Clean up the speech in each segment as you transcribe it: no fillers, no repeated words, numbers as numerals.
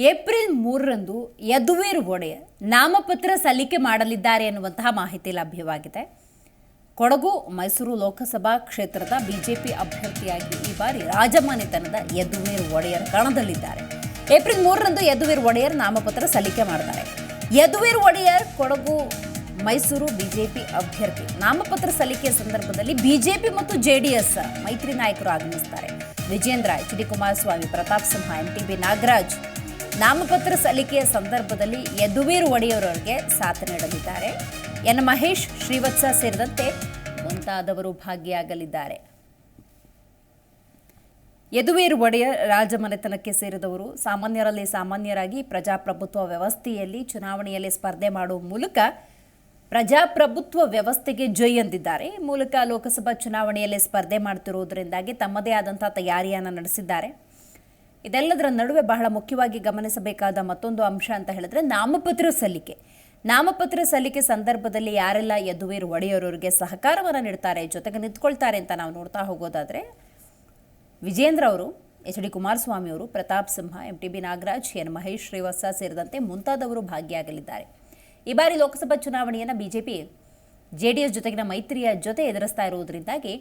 April 3ರಂದು Yaduveer Wadiyar ನಾಮಪತ್ರ ಸಲ್ಲಿಕೆ ಮಾಡಲಿದ್ದಾರೆ ಎನ್ನುವಂತಹ ಮಾಹಿತಿ ಲಭ್ಯವಾಗಿದೆ. ಕೊಡಗು ಮೈಸೂರು ಲೋಕಸಭಾ ಕ್ಷೇತ್ರದ ಬಿಜೆಪಿ ಅಭ್ಯರ್ಥಿಯಾಗಿ ಈ ಬಾರಿ ರಾಜಮನೆತನದ ಯದುವೀರ್ ಒಡೆಯರ್ ಕಣದಲ್ಲಿದ್ದಾರೆ. ಏಪ್ರಿಲ್ 3ರಂದು ಯದುವೀರ್ ಒಡೆಯರ್ ನಾಮಪತ್ರ ಸಲ್ಲಿಕೆ ಮಾಡ್ತಾರೆ. ಯದುವೀರ್ ಒಡೆಯರ್ ಕೊಡಗು ಮೈಸೂರು ಬಿಜೆಪಿ ಅಭ್ಯರ್ಥಿ. ನಾಮಪತ್ರ ಸಲ್ಲಿಕೆಯ ಸಂದರ್ಭದಲ್ಲಿ ಬಿಜೆಪಿ ಮತ್ತು ಜೆಡಿಎಸ್ ಮೈತ್ರಿ ನಾಯಕರು ಆಗಮಿಸುತ್ತಾರೆ. ವಿಜೇಂದ್ರ, ಎಚ್.ಡಿ. ಕುಮಾರಸ್ವಾಮಿ, ಪ್ರತಾಪ್ ಸಿಂಹ, ಎಂ.ಟಿ.ಬಿ. ನಾಗರಾಜ್ ನಾಮಪತ್ರ ಸಲ್ಲಿಕೆಯ ಸಂದರ್ಭದಲ್ಲಿ ಯದುವೀರ್ ಒಡೆಯರ್ ಅವರಿಗೆ ಸಾಥ್ ನೀಡಲಿದ್ದಾರೆ. ಎನ್. ಮಹೇಶ್, ಶ್ರೀವತ್ಸ ಸೇರಿದಂತೆ ಮುಂತಾದವರು ಭಾಗಿಯಾಗಲಿದ್ದಾರೆ. ಯದುವೀರ್ ಒಡೆಯರ್ ರಾಜಮನೆತನಕ್ಕೆ ಸೇರಿದವರು. ಸಾಮಾನ್ಯರಲ್ಲಿ ಸಾಮಾನ್ಯರಾಗಿ ಪ್ರಜಾಪ್ರಭುತ್ವ ವ್ಯವಸ್ಥೆಯಲ್ಲಿ ಚುನಾವಣೆಯಲ್ಲಿ ಸ್ಪರ್ಧೆ ಮಾಡುವ ಮೂಲಕ ಪ್ರಜಾಪ್ರಭುತ್ವ ವ್ಯವಸ್ಥೆಗೆ ಜೈ ಎಂದಿದ್ದಾರೆ. ಈ ಮೂಲಕ ಲೋಕಸಭಾ ಚುನಾವಣೆಯಲ್ಲಿ ಸ್ಪರ್ಧೆ ಮಾಡುತ್ತಿರುವುದರಿಂದಾಗಿ ತಮ್ಮದೇ ಆದಂತಹ ತಯಾರಿಯನ್ನು ನಡೆಸಿದ್ದಾರೆ. ಇದೆಲ್ಲದರ ನಡುವೆ ಬಹಳ ಮುಖ್ಯವಾಗಿ ಗಮನಿಸಬೇಕಾದ ಮತ್ತೊಂದು ಅಂಶ ಅಂತ ಹೇಳಿದ್ರೆ ನಾಮಪತ್ರ ಸಲ್ಲಿಕೆ ಸಂದರ್ಭದಲ್ಲಿ ಯಾರೆಲ್ಲ ಯದುವೀರ್ ಒಡೆಯರ್ ಅವರಿಗೆ ಸಹಕಾರವನ್ನು ನೀಡ್ತಾರೆ, ಜೊತೆಗೆ ನಿಂತ್ಕೊಳ್ತಾರೆ ಅಂತ ನಾವು ನೋಡ್ತಾ ಹೋಗೋದಾದ್ರೆ ವಿಜೇಂದ್ರ ಅವರು, ಎಚ್.ಡಿ. ಕುಮಾರಸ್ವಾಮಿ ಅವರು, ಪ್ರತಾಪ್ ಸಿಂಹ, ಎಂ.ಟಿ.ಬಿ. ನಾಗರಾಜ್, ಎನ್. ಮಹೇಶ್, ಶ್ರೀವತ್ಸ ಸೇರಿದಂತೆ ಮುಂತಾದವರು ಭಾಗಿಯಾಗಲಿದ್ದಾರೆ. ಈ ಬಾರಿ ಲೋಕಸಭಾ ಚುನಾವಣೆಯನ್ನು ಬಿಜೆಪಿ ಜೆಡಿಎಸ್ ಜೊತೆಗಿನ ಮೈತ್ರಿಯ ಜೊತೆ ಎದುರಿಸ್ತಾ ಇರುವುದರಿಂದಾಗಿ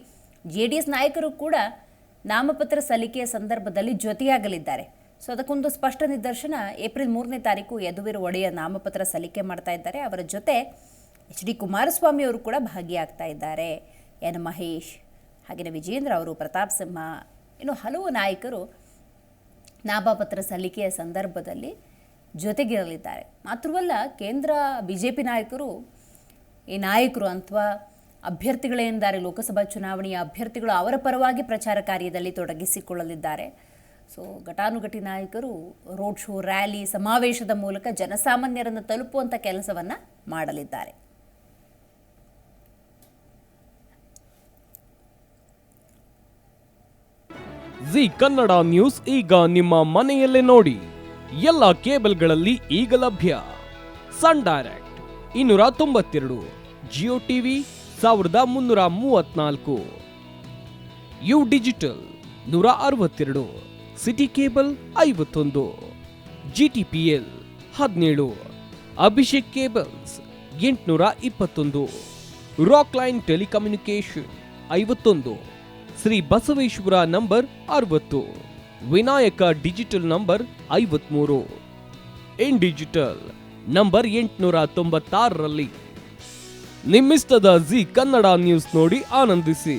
ಜೆಡಿಎಸ್ ನಾಯಕರು ಕೂಡ ನಾಮಪತ್ರ ಸಲ್ಲಿಕೆಯ ಸಂದರ್ಭದಲ್ಲಿ ಜೊತೆಯಾಗಲಿದ್ದಾರೆ. ಸೊ ಅದಕ್ಕೊಂದು ಸ್ಪಷ್ಟ ನಿದರ್ಶನ ಏಪ್ರಿಲ್ 3ನೇ ತಾರೀಕು ಯದುವೀರ್ ಒಡೆಯರ್ ನಾಮಪತ್ರ ಸಲ್ಲಿಕೆ ಮಾಡ್ತಾ ಇದ್ದಾರೆ. ಅವರ ಜೊತೆ ಎಚ್.ಡಿ. ಕುಮಾರಸ್ವಾಮಿ ಅವರು ಕೂಡ ಭಾಗಿಯಾಗ್ತಾ ಇದ್ದಾರೆ. ಎನ್. ಮಹೇಶ್, ಹಾಗೆಯೇ ವಿಜೇಂದ್ರ ಅವರು, ಪ್ರತಾಪ್ ಸಿಂಹ, ಇನ್ನು ಹಲವು ನಾಯಕರು ನಾಮಪತ್ರ ಸಲ್ಲಿಕೆಯ ಸಂದರ್ಭದಲ್ಲಿ ಜೊತೆಗಿರಲಿದ್ದಾರೆ. ಮಾತ್ರವಲ್ಲ, ಕೇಂದ್ರ ಬಿಜೆಪಿ ನಾಯಕರು ಅಥವಾ ಅಭ್ಯರ್ಥಿಗಳೇನಿದ್ದಾರೆ, ಲೋಕಸಭಾ ಚುನಾವಣೆಯ ಅಭ್ಯರ್ಥಿಗಳು, ಅವರ ಪರವಾಗಿ ಪ್ರಚಾರ ಕಾರ್ಯದಲ್ಲಿ ತೊಡಗಿಸಿಕೊಳ್ಳಲಿದ್ದಾರೆ. ಸೊ ಘಟಾನುಘಟಿ ನಾಯಕರು ರೋಡ್ ಶೋ, ರ್ಯಾಲಿ, ಸಮಾವೇಶದ ಮೂಲಕ ಜನಸಾಮಾನ್ಯರನ್ನು ತಲುಪುವಂಥ ಕೆಲಸವನ್ನು ಮಾಡಲಿದ್ದಾರೆ. ಜಿ ಕನ್ನಡ ನ್ಯೂಸ್ ಈಗ ನಿಮ್ಮ ಮನೆಯಲ್ಲೇ ನೋಡಿ. ಎಲ್ಲ ಕೇಬಲ್ಗಳಲ್ಲಿ ಈಗ ಲಭ್ಯ. Sun Direct 292, Jio TV 1334, U digital 162, city cable 51, GTPL 17, Abhishek cables 821, Rockline telecommunication 51, Shri Basaveshwara number 60, Vinayaka digital number 53, in digital number 896ರಲ್ಲಿ. ನಿಮ್ಮಿಸ್ತದ ಜಿ ಕನ್ನಡ ನ್ಯೂಸ್ ನೋಡಿ ಆನಂದಿಸಿ.